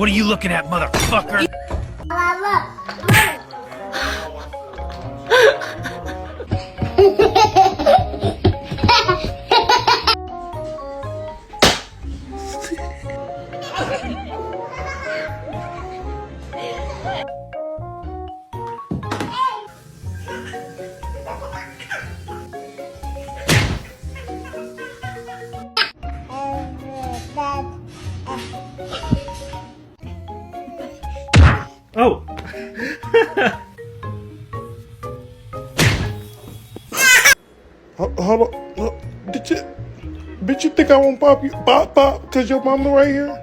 What are you looking at, motherfucker? Oh. Hold on. Did you think I won't pop you? Pop, because your mama right here?